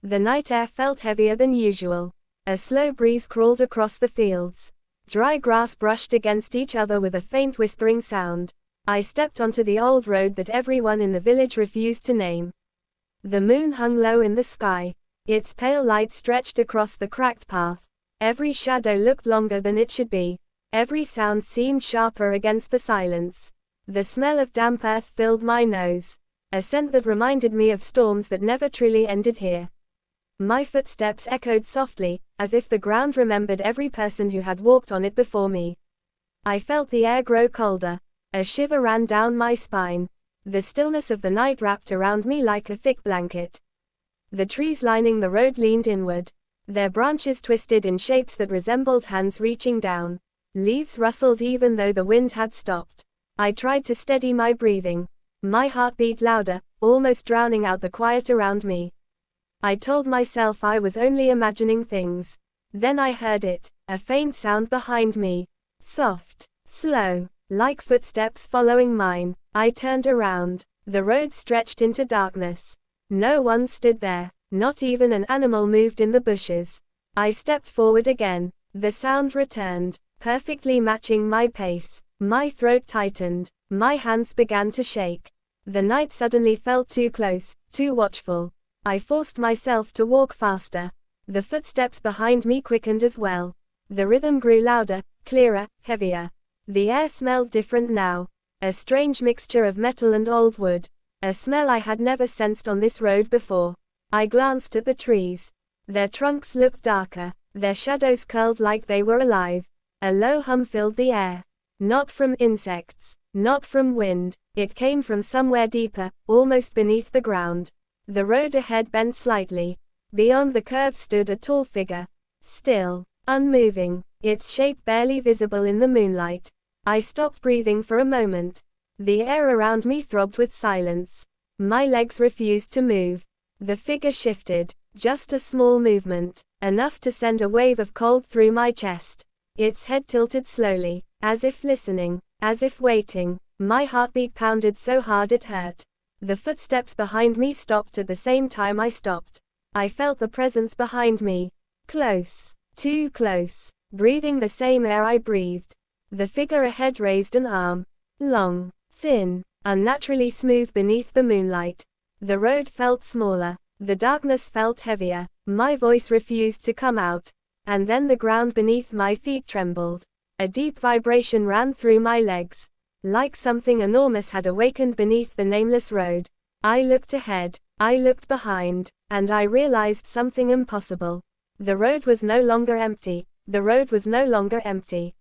The night air felt heavier than usual. A slow breeze crawled across the fields. Dry grass brushed against each other with a faint whispering sound. I stepped onto the old road that everyone in the village refused to name. The moon hung low in the sky. Its pale light stretched across the cracked path. Every shadow looked longer than it should be. Every sound seemed sharper against the silence. The smell of damp earth filled my nose. A scent that reminded me of storms that never truly ended here. My footsteps echoed softly, as if the ground remembered every person who had walked on it before me. I felt the air grow colder. A shiver ran down my spine. The stillness of the night wrapped around me like a thick blanket. The trees lining the road leaned inward. Their branches twisted in shapes that resembled hands reaching down. Leaves rustled even though the wind had stopped. I tried to steady my breathing. My heart beat louder, almost drowning out the quiet around me. I told myself I was only imagining things. Then I heard it, a faint sound behind me. Soft, slow, like footsteps following mine. I turned around. The road stretched into darkness. No one stood there. Not even an animal moved in the bushes. I stepped forward again. The sound returned, perfectly matching my pace. My throat tightened. My hands began to shake. The night suddenly felt too close, too watchful. I forced myself to walk faster. The footsteps behind me quickened as well. The rhythm grew louder, clearer, heavier. The air smelled different now. A strange mixture of metal and old wood. A smell I had never sensed on this road before. I glanced at the trees. Their trunks looked darker. Their shadows curled like they were alive. A low hum filled the air. Not from insects. Not from wind. It came from somewhere deeper, almost beneath the ground. The road ahead bent slightly. Beyond the curve stood a tall figure. Still, unmoving, its shape barely visible in the moonlight. I stopped breathing for a moment. The air around me throbbed with silence. My legs refused to move. The figure shifted, just a small movement, enough to send a wave of cold through my chest. Its head tilted slowly, as if listening, as if waiting. My heartbeat pounded so hard it hurt. The footsteps behind me stopped at the same time I stopped. I felt the presence behind me. Close. Too close. Breathing the same air I breathed. The figure ahead raised an arm. Long, thin, unnaturally smooth beneath the moonlight. The road felt smaller. The darkness felt heavier. My voice refused to come out. And then the ground beneath my feet trembled. A deep vibration ran through my legs. Like something enormous had awakened beneath the nameless road. I looked ahead. I looked behind. And I realized something impossible. The road was no longer empty. The road was no longer empty.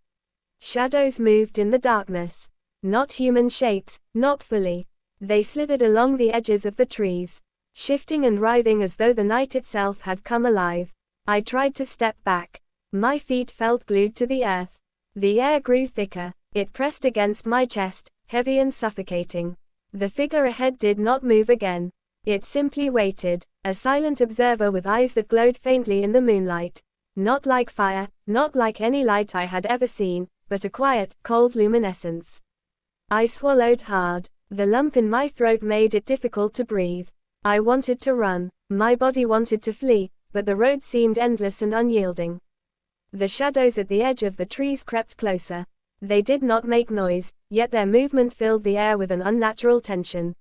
Shadows moved in the darkness. Not human shapes, not fully. They slithered along the edges of the trees, shifting and writhing as though the night itself had come alive. I tried to step back. My feet felt glued to the earth. The air grew thicker. It pressed against my chest, heavy and suffocating. The figure ahead did not move again. It simply waited, a silent observer with eyes that glowed faintly in the moonlight. Not like fire, not like any light I had ever seen, but a quiet, cold luminescence. I swallowed hard. The lump in my throat made it difficult to breathe. I wanted to run. My body wanted to flee, but the road seemed endless and unyielding. The shadows at the edge of the trees crept closer. They did not make noise, yet their movement filled the air with an unnatural tension.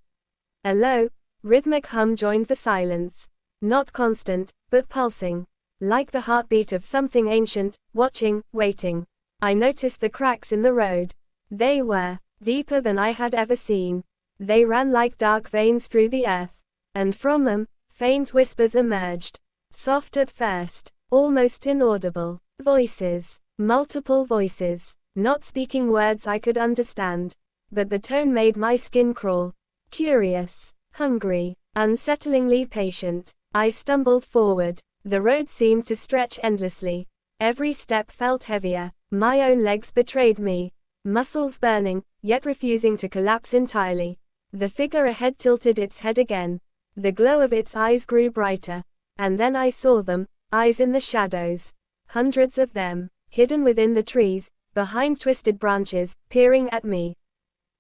A low, rhythmic hum joined the silence. Not constant, but pulsing. Like the heartbeat of something ancient, watching, waiting. I noticed the cracks in the road. They were deeper than I had ever seen. They ran like dark veins through the earth. And from them, faint whispers emerged. Soft at first, almost inaudible. Voices. Multiple voices. Not speaking words I could understand. But the tone made my skin crawl. Curious. Hungry. Unsettlingly patient. I stumbled forward. The road seemed to stretch endlessly. Every step felt heavier. My own legs betrayed me. Muscles burning, yet refusing to collapse entirely. The figure ahead tilted its head again. The glow of its eyes grew brighter. And then I saw them, eyes in the shadows. Hundreds of them, hidden within the trees, behind twisted branches, peering at me.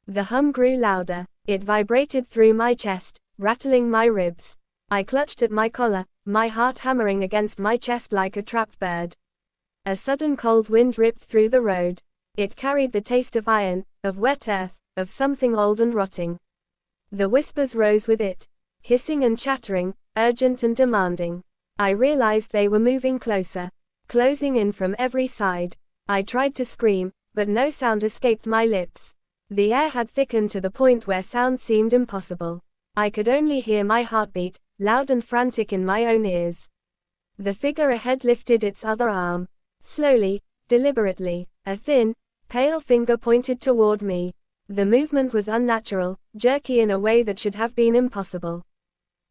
The hum grew louder. It vibrated through my chest, rattling my ribs. I clutched at my collar, my heart hammering against my chest like a trapped bird. A sudden cold wind ripped through the road. It carried the taste of iron, of wet earth, of something old and rotting. The whispers rose with it, hissing and chattering, urgent and demanding. I realized they were moving closer, closing in from every side. I tried to scream, but no sound escaped my lips. The air had thickened to the point where sound seemed impossible. I could only hear my heartbeat, loud and frantic in my own ears. The figure ahead lifted its other arm. Slowly, deliberately, a thin, pale finger pointed toward me. The movement was unnatural, jerky in a way that should have been impossible.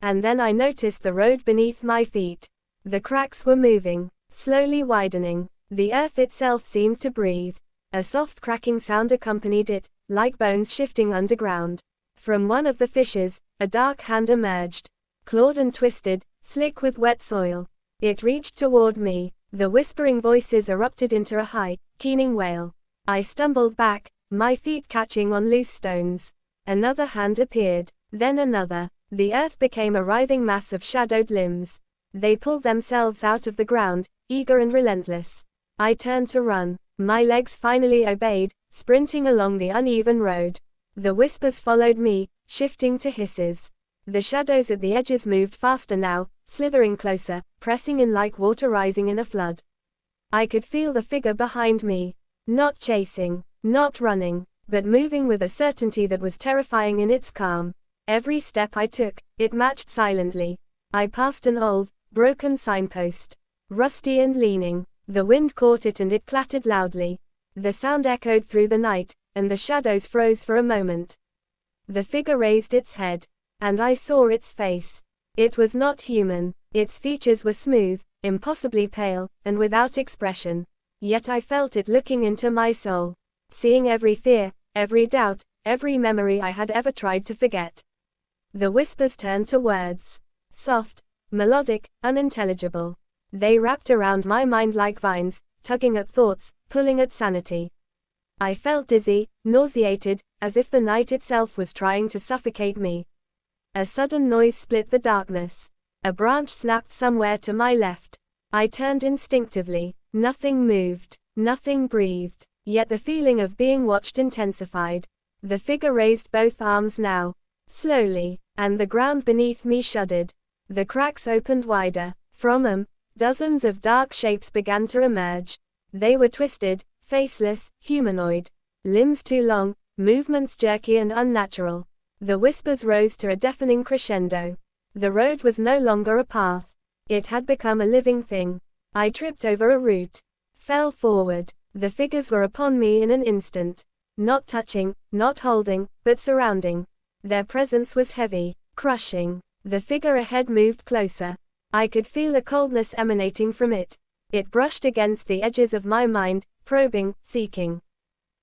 And then I noticed the road beneath my feet. The cracks were moving, slowly widening. The earth itself seemed to breathe. A soft cracking sound accompanied it, like bones shifting underground. From one of the fissures, a dark hand emerged, clawed and twisted, slick with wet soil. It reached toward me. The whispering voices erupted into a high, keening wail. I stumbled back, my feet catching on loose stones. Another hand appeared, then another. The earth became a writhing mass of shadowed limbs. They pulled themselves out of the ground, eager and relentless. I turned to run. My legs finally obeyed, sprinting along the uneven road. The whispers followed me, shifting to hisses. The shadows at the edges moved faster now, slithering closer, pressing in like water rising in a flood. I could feel the figure behind me. Not chasing, not running, but moving with a certainty that was terrifying in its calm. Every step I took, it matched silently. I passed an old, broken signpost. Rusty and leaning. The wind caught it and it clattered loudly. The sound echoed through the night, and the shadows froze for a moment. The figure raised its head, and I saw its face. It was not human. Its features were smooth, impossibly pale, and without expression. Yet I felt it looking into my soul, seeing every fear, every doubt, every memory I had ever tried to forget. The whispers turned to words. Soft, melodic, unintelligible. They wrapped around my mind like vines, tugging at thoughts, pulling at sanity. I felt dizzy, nauseated, as if the night itself was trying to suffocate me. A sudden noise split the darkness. A branch snapped somewhere to my left. I turned instinctively. Nothing moved. Nothing breathed. Yet the feeling of being watched intensified. The figure raised both arms now. Slowly, and the ground beneath me shuddered. The cracks opened wider. From them, dozens of dark shapes began to emerge. They were twisted, faceless, humanoid. Limbs too long, movements jerky and unnatural. The whispers rose to a deafening crescendo. The road was no longer a path. It had become a living thing. I tripped over a root. Fell forward. The figures were upon me in an instant. Not touching, not holding, but surrounding. Their presence was heavy, crushing. The figure ahead moved closer. I could feel a coldness emanating from it. It brushed against the edges of my mind, probing, seeking.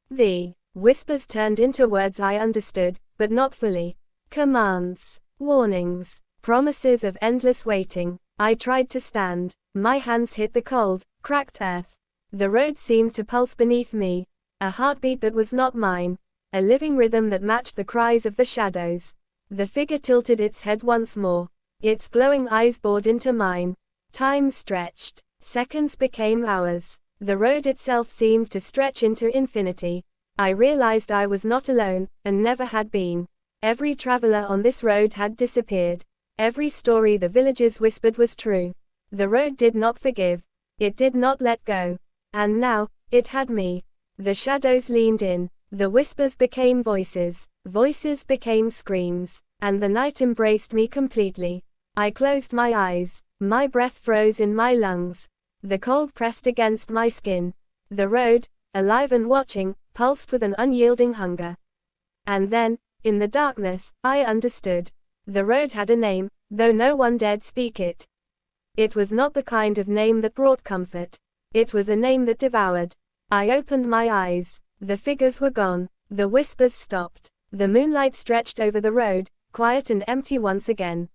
The whispers turned into words I understood, but not fully. Commands, warnings, promises of endless waiting. I tried to stand. My hands hit the cold, cracked earth. The road seemed to pulse beneath me. A heartbeat that was not mine. A living rhythm that matched the cries of the shadows. The figure tilted its head once more. Its glowing eyes bored into mine. Time stretched. Seconds became hours. The road itself seemed to stretch into infinity. I realized I was not alone, and never had been. Every traveler on this road had disappeared. Every story the villagers whispered was true. The road did not forgive. It did not let go. And now, it had me. The shadows leaned in. The whispers became voices. Voices became screams. And the night embraced me completely. I closed my eyes. My breath froze in my lungs. The cold pressed against my skin. The road, alive and watching, pulsed with an unyielding hunger. And then, in the darkness, I understood. The road had a name, though no one dared speak it. It was not the kind of name that brought comfort. It was a name that devoured. I opened my eyes. The figures were gone. The whispers stopped. The moonlight stretched over the road, quiet and empty once again.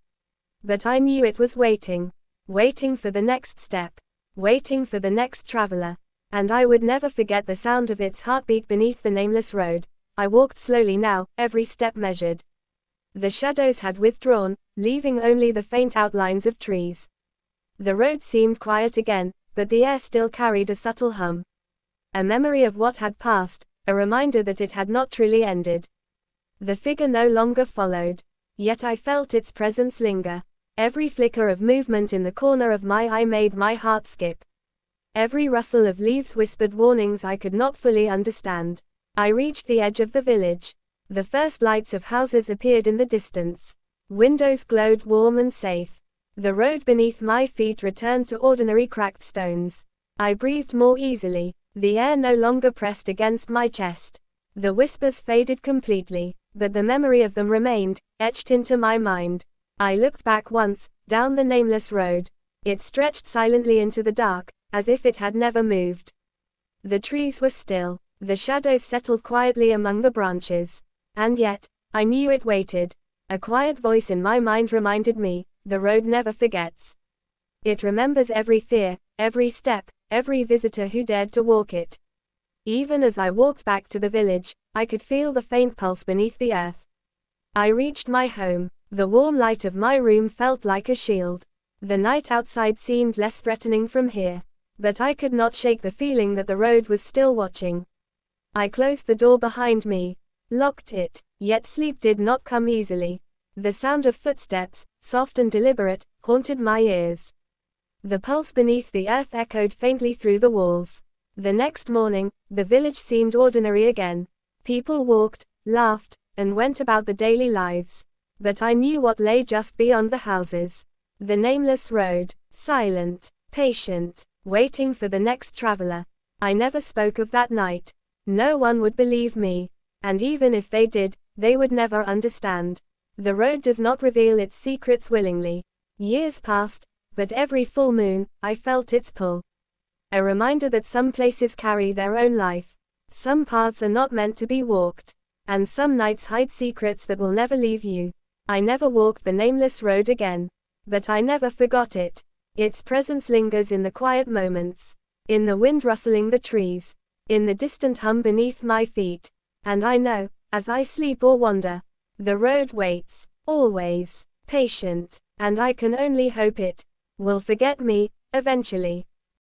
But I knew it was waiting. Waiting for the next step. Waiting for the next traveler. And I would never forget the sound of its heartbeat beneath the nameless road. I walked slowly now, every step measured. The shadows had withdrawn, leaving only the faint outlines of trees. The road seemed quiet again, but the air still carried a subtle hum. A memory of what had passed, a reminder that it had not truly ended. The figure no longer followed. Yet I felt its presence linger. Every flicker of movement in the corner of my eye made my heart skip. Every rustle of leaves whispered warnings I could not fully understand. I reached the edge of the village. The first lights of houses appeared in the distance. Windows glowed warm and safe. The road beneath my feet returned to ordinary cracked stones. I breathed more easily. The air no longer pressed against my chest. The whispers faded completely, but the memory of them remained, etched into my mind. I looked back once, down the nameless road. It stretched silently into the dark, as if it had never moved. The trees were still. The shadows settled quietly among the branches. And yet, I knew it waited. A quiet voice in my mind reminded me, the road never forgets. It remembers every fear, every step, every visitor who dared to walk it. Even as I walked back to the village, I could feel the faint pulse beneath the earth. I reached my home. The warm light of my room felt like a shield. The night outside seemed less threatening from here. But I could not shake the feeling that the road was still watching. I closed the door behind me, locked it, yet sleep did not come easily. The sound of footsteps, soft and deliberate, haunted my ears. The pulse beneath the earth echoed faintly through the walls. The next morning, the village seemed ordinary again. People walked, laughed, and went about the daily lives. But I knew what lay just beyond the houses. The nameless road, silent, patient, waiting for the next traveler. I never spoke of that night. No one would believe me. And even if they did, they would never understand. The road does not reveal its secrets willingly. Years passed, but every full moon, I felt its pull. A reminder that some places carry their own life. Some paths are not meant to be walked. And some nights hide secrets that will never leave you. I never walked the nameless road again. But I never forgot it. Its presence lingers in the quiet moments. In the wind rustling the trees. In the distant hum beneath my feet. And I know, as I sleep or wander, the road waits, always, patient, and I can only hope it will forget me, eventually.